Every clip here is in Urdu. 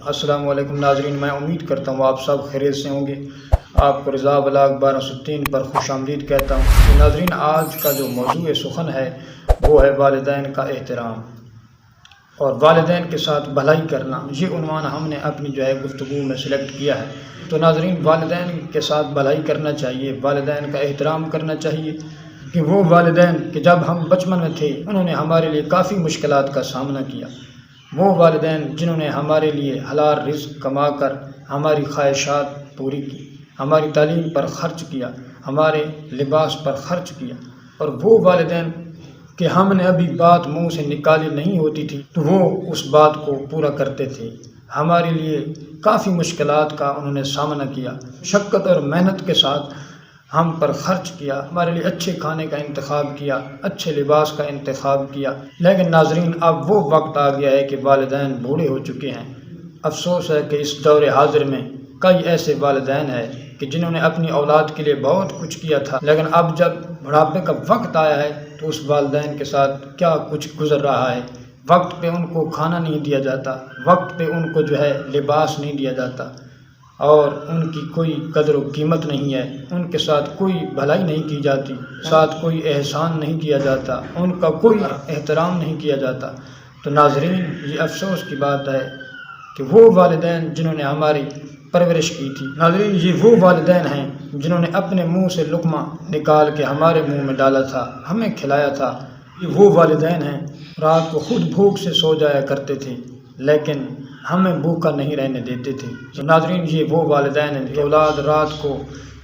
السلام علیکم ناظرین، میں امید کرتا ہوں آپ سب خیریت سے ہوں گے۔ آپ کو رضا بلاغ 1203 پر خوش آمدید کہتا ہوں۔ تو ناظرین، آج کا جو موضوع سخن ہے وہ ہے والدین کا احترام اور والدین کے ساتھ بھلائی کرنا۔ یہ عنوان ہم نے اپنی گفتگو میں سلیکٹ کیا ہے۔ تو ناظرین، والدین کے ساتھ بھلائی کرنا چاہیے، والدین کا احترام کرنا چاہیے کہ وہ والدین کہ جب ہم بچپن میں تھے انہوں نے ہمارے لیے کافی مشکلات کا سامنا کیا۔ وہ والدین جنہوں نے ہمارے لیے حلال رزق کما کر ہماری خواہشات پوری کی، ہماری تعلیم پر خرچ کیا، ہمارے لباس پر خرچ کیا، اور وہ والدین کہ ہم نے ابھی بات منہ سے نکالی نہیں ہوتی تھی تو وہ اس بات کو پورا کرتے تھے۔ ہمارے لیے کافی مشکلات کا انہوں نے سامنا کیا، مشقت اور محنت کے ساتھ ہم پر خرچ کیا، ہمارے لیے اچھے کھانے کا انتخاب کیا، اچھے لباس کا انتخاب کیا۔ لیکن ناظرین، اب وہ وقت آ گیا ہے کہ والدین بوڑھے ہو چکے ہیں۔ افسوس ہے کہ اس دور حاضر میں کئی ایسے والدین ہیں کہ جنہوں نے اپنی اولاد کے لیے بہت کچھ کیا تھا، لیکن اب جب بڑھاپے کا وقت آیا ہے تو اس والدین کے ساتھ کیا کچھ گزر رہا ہے۔ وقت پہ ان کو کھانا نہیں دیا جاتا، وقت پہ ان کو لباس نہیں دیا جاتا، اور ان کی کوئی قدر و قیمت نہیں ہے، ان کے ساتھ کوئی بھلائی نہیں کی جاتی، ساتھ کوئی احسان نہیں کیا جاتا، ان کا کوئی احترام نہیں کیا جاتا۔ تو ناظرین، یہ افسوس کی بات ہے کہ وہ والدین جنہوں نے ہماری پرورش کی تھی، ناظرین یہ وہ والدین ہیں جنہوں نے اپنے منہ سے لقمہ نکال کے ہمارے منہ میں ڈالا تھا، ہمیں کھلایا تھا۔ یہ وہ والدین ہیں رات کو خود بھوک سے سو جایا کرتے تھے لیکن ہمیں بھوکا نہیں رہنے دیتے تھے۔ تو ناظرین، یہ وہ والدین ہیں کہ اولاد رات کو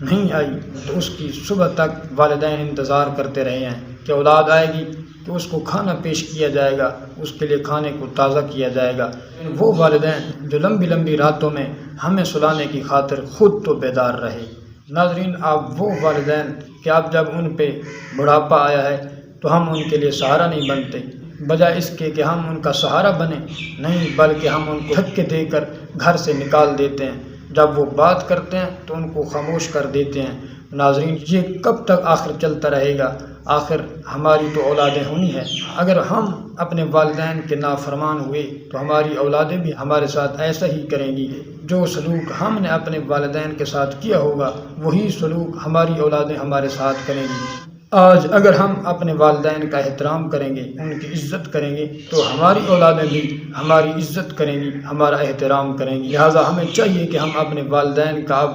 نہیں آئی تو اس کی صبح تک والدین انتظار کرتے رہے ہیں کہ اولاد آئے گی تو اس کو کھانا پیش کیا جائے گا، اس کے لیے کھانے کو تازہ کیا جائے گا۔ وہ والدین جو لمبی لمبی راتوں میں ہمیں سلانے کی خاطر خود تو بیدار رہے۔ ناظرین، اب وہ والدین کہ اب جب ان پہ بڑھاپا آیا ہے تو ہم ان کے لیے سہارا نہیں بنتے، بجائے اس کے کہ ہم ان کا سہارا بنیں، نہیں بلکہ ہم ان کو دھکے دے کر گھر سے نکال دیتے ہیں۔ جب وہ بات کرتے ہیں تو ان کو خاموش کر دیتے ہیں۔ ناظرین، یہ کب تک آخر چلتا رہے گا؟ آخر ہماری تو اولادیں ہونی ہیں۔ اگر ہم اپنے والدین کے نافرمان ہوئے تو ہماری اولادیں بھی ہمارے ساتھ ایسا ہی کریں گی۔ جو سلوک ہم نے اپنے والدین کے ساتھ کیا ہوگا وہی سلوک ہماری اولادیں ہمارے ساتھ کریں گی۔ آج اگر ہم اپنے والدین کا احترام کریں گے، ان کی عزت کریں گے تو ہماری اولادیں بھی ہماری عزت کریں گی، ہمارا احترام کریں گی۔ لہٰذا ہمیں چاہیے کہ ہم اپنے والدین کا اب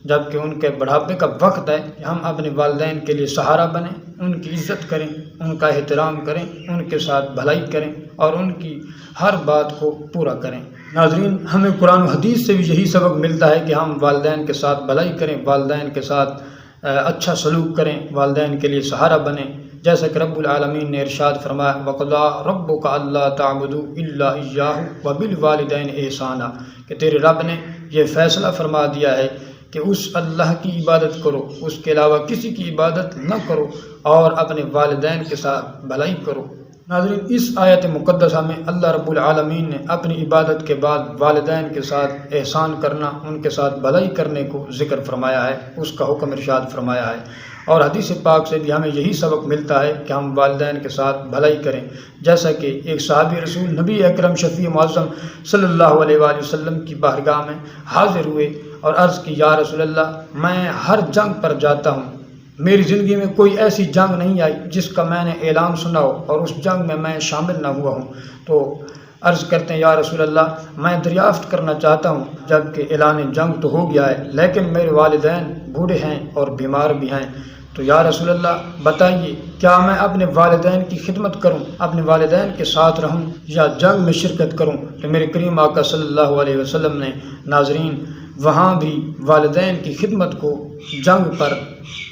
جب کہ ان کے بڑھاپے کا وقت ہے کہ ہم اپنے والدین کے لیے سہارا بنیں، ان کی عزت کریں، ان کا احترام کریں، ان کے ساتھ بھلائی کریں اور ان کی ہر بات کو پورا کریں۔ ناظرین، ہمیں قرآن و حدیث سے بھی یہی سبق ملتا ہے کہ ہم والدین کے ساتھ بھلائی کریں، والدین کے ساتھ اچھا سلوک کریں، والدین کے لیے سہارا بنیں۔ جیسا کہ رب العالمین نے ارشاد فرمایا، وَقَضَىٰ رَبُّكَ أَلَّا تَعْبُدُوا إِلَّا إِيَّاهُ وَبِالْوَالِدَيْنِ إِحْسَانًا کہ تیرے رب نے یہ فیصلہ فرما دیا ہے کہ اس اللہ کی عبادت کرو، اس کے علاوہ کسی کی عبادت نہ کرو، اور اپنے والدین کے ساتھ بھلائی کرو۔ ناظرین، اس آیت مقدسہ میں اللہ رب العالمین نے اپنی عبادت کے بعد والدین کے ساتھ احسان کرنا، ان کے ساتھ بھلائی کرنے کو ذکر فرمایا ہے، اس کا حکم ارشاد فرمایا ہے۔ اور حدیث پاک سے بھی ہمیں یہی سبق ملتا ہے کہ ہم والدین کے ساتھ بھلائی کریں۔ جیسا کہ ایک صحابی رسول نبی اکرم شفیع معظم صلی اللہ علیہ وآلہ وسلم کی بارگاہ میں حاضر ہوئے اور عرض کی، یا رسول اللہ، میں ہر جنگ پر جاتا ہوں، میری زندگی میں کوئی ایسی جنگ نہیں آئی جس کا میں نے اعلان سنا ہو اور اس جنگ میں میں شامل نہ ہوا ہوں۔ تو عرض کرتے ہیں، یا رسول اللہ، میں دریافت کرنا چاہتا ہوں، جب کہ اعلان جنگ تو ہو گیا ہے لیکن میرے والدین بوڑھے ہیں اور بیمار بھی ہیں، تو یا رسول اللہ بتائیے کیا میں اپنے والدین کی خدمت کروں، اپنے والدین کے ساتھ رہوں یا جنگ میں شرکت کروں؟ تو میرے کریم آقا صلی اللہ علیہ وسلم نے ناظرین وہاں بھی والدین کی خدمت کو جنگ پر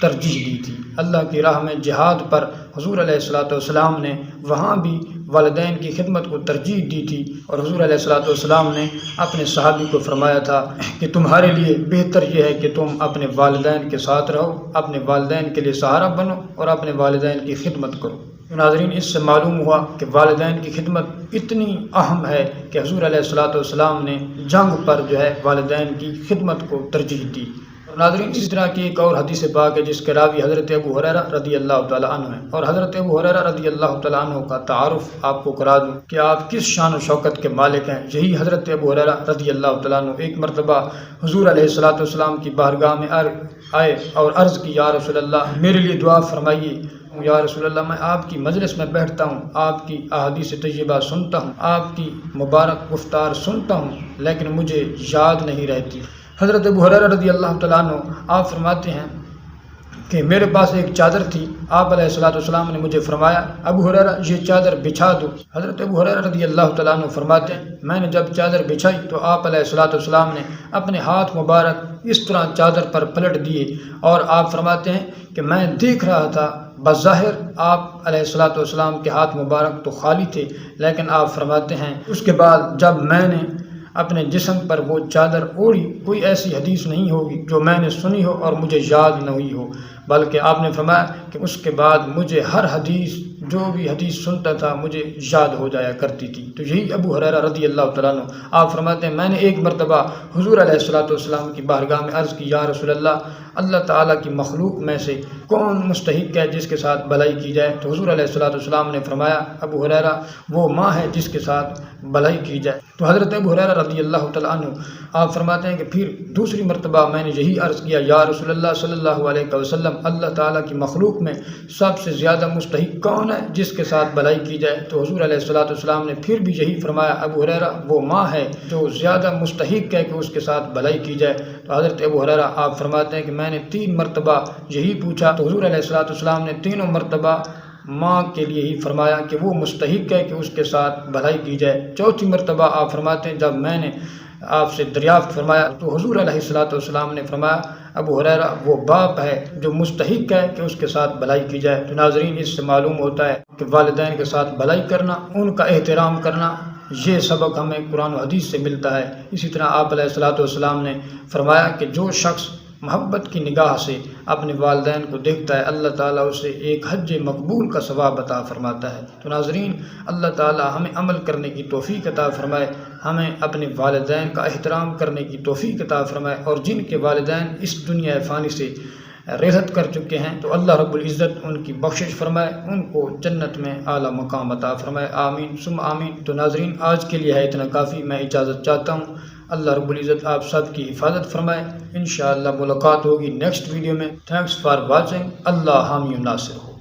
ترجیح دی تھی۔ اللہ کی راہ میں جہاد پر حضور علیہ السلام نے وہاں بھی والدین کی خدمت کو ترجیح دی تھی، اور حضور علیہ السلام نے اپنے صحابی کو فرمایا تھا کہ تمہارے لیے بہتر یہ ہے کہ تم اپنے والدین کے ساتھ رہو، اپنے والدین کے لیے سہارا بنو اور اپنے والدین کی خدمت کرو۔ ناظرین، اس سے معلوم ہوا کہ والدین کی خدمت اتنی اہم ہے کہ حضور علیہ السلام نے جنگ پر والدین کی خدمت کو ترجیح دی۔ ناظرین اس طرح کی ایک اور حدیث پاک ہے جس کے راوی حضرت ابو ہریرہ رضی اللہ تعالیٰ عنہ ہیں، اور حضرت ابو ہریرہ رضی اللہ تعالیٰ عنہ کا تعارف آپ کو کرا دوں کہ آپ کس شان و شوکت کے مالک ہیں۔ یہی حضرت ابو ہریرہ رضی اللہ تعالیٰ عنہ ایک مرتبہ حضور علیہ الصلوۃ والسلام کی بارگاہ میں آئے اور عرض کی، یا رسول اللہ میرے لیے دعا فرمائیے۔ یا رسول اللہ میں آپ کی مجلس میں بیٹھتا ہوں، آپ کی احادیث طیبہ سنتا ہوں، آپ کی مبارک گفتار سنتا ہوں، لیکن مجھے یاد نہیں رہتی۔ حضرت ابو ہریرہ رضی اللہ تعالیٰ عنہ آپ فرماتے ہیں کہ میرے پاس ایک چادر تھی، آپ علیہ الصلوۃ والسلام نے مجھے فرمایا ابو ہریرہ یہ چادر بچھا دو۔ حضرت ابو ہریرہ رضی اللہ تعالیٰ عنہ فرماتے ہیں میں نے جب چادر بچھائی تو آپ علیہ الصلوۃ والسلام نے اپنے ہاتھ مبارک اس طرح چادر پر پلٹ دیے، اور آپ فرماتے ہیں کہ میں دیکھ رہا تھا بظاہر آپ علیہ الصلوۃ والسلام کے ہاتھ مبارک تو خالی تھے، لیکن آپ فرماتے ہیں اس کے بعد جب میں نے اپنے جسم پر وہ چادر اوڑھی، کوئی ایسی حدیث نہیں ہوگی جو میں نے سنی ہو اور مجھے یاد نہ ہوئی ہو، بلکہ آپ نے فرمایا کہ اس کے بعد مجھے ہر حدیث جو بھی حدیث سنتا تھا مجھے یاد ہو جایا کرتی تھی۔ تو یہی ابو ہریرہ رضی اللہ تعالیٰ عنہ آپ فرماتے ہیں میں نے ایک مرتبہ حضور علیہ الصلوۃ والسلام کی بارگاہ میں عرض کی، یا رسول اللہ تعالیٰ کی مخلوق میں سے کون مستحق ہے جس کے ساتھ بھلائی کی جائے؟ تو حضور علیہ الصلوۃ والسلام نے فرمایا ابو ہریرہ وہ ماں ہے جس کے ساتھ بھلائی کی جائے۔ تو حضرت ابو ہریرہ رضی اللہ تعالیٰ عنہ آپ فرماتے ہیں کہ پھر دوسری مرتبہ میں نے یہی عرض کیا، یا رسول اللہ صلی اللہ علیہ وسلم اللہ تعالیٰ کی مخلوق میں سب سے زیادہ مستحق کون ہے جس کے ساتھ بھلائی کی جائے؟ تو حضور علیہ الصلوۃ والسلام نے پھر بھی یہی فرمایا ابو ہریرہ وہ ماں ہے جو زیادہ مستحق ہے کہ اس کے ساتھ بھلائی کی جائے۔ تو حضرت ابو ہریرہ آپ فرماتے ہیں کہ میں نے 3 مرتبہ یہی پوچھا تو حضور علیہ الصلوۃ والسلام نے تینوں مرتبہ ماں کے لیے ہی فرمایا کہ وہ مستحق ہے کہ اس کے ساتھ بھلائی کی جائے۔ چوتھی مرتبہ آپ فرماتے ہیں جب میں نے آپ سے دریافت فرمایا تو حضور علیہ الصلوۃ والسلام نے فرمایا ابو ہریرہ وہ باپ ہے جو مستحق ہے کہ اس کے ساتھ بھلائی کی جائے۔ تو ناظرین اس سے معلوم ہوتا ہے کہ والدین کے ساتھ بھلائی کرنا، ان کا احترام کرنا، یہ سبق ہمیں قرآن و حدیث سے ملتا ہے۔ اسی طرح آپ علیہ الصلوۃ والسلام نے فرمایا کہ جو شخص محبت کی نگاہ سے اپنے والدین کو دیکھتا ہے اللہ تعالیٰ اسے ایک حج مقبول کا ثواب عطا فرماتا ہے۔ تو ناظرین اللہ تعالیٰ ہمیں عمل کرنے کی توفیق عطا فرمائے، ہمیں اپنے والدین کا احترام کرنے کی توفیق عطا فرمائے، اور جن کے والدین اس دنیا فانی سے رحلت کر چکے ہیں تو اللہ رب العزت ان کی بخشش فرمائے، ان کو جنت میں اعلیٰ مقام عطا فرمائے، آمین ثم آمین۔ تو ناظرین آج کے لیے ہے اتنا کافی، میں اجازت چاہتا ہوں۔ اللہ رب العزت آپ سب کی حفاظت فرمائے، انشاءاللہ ملاقات ہوگی نیکسٹ ویڈیو میں۔ تھینکس فار واچنگ، اللہ حامی و ناصر ہو۔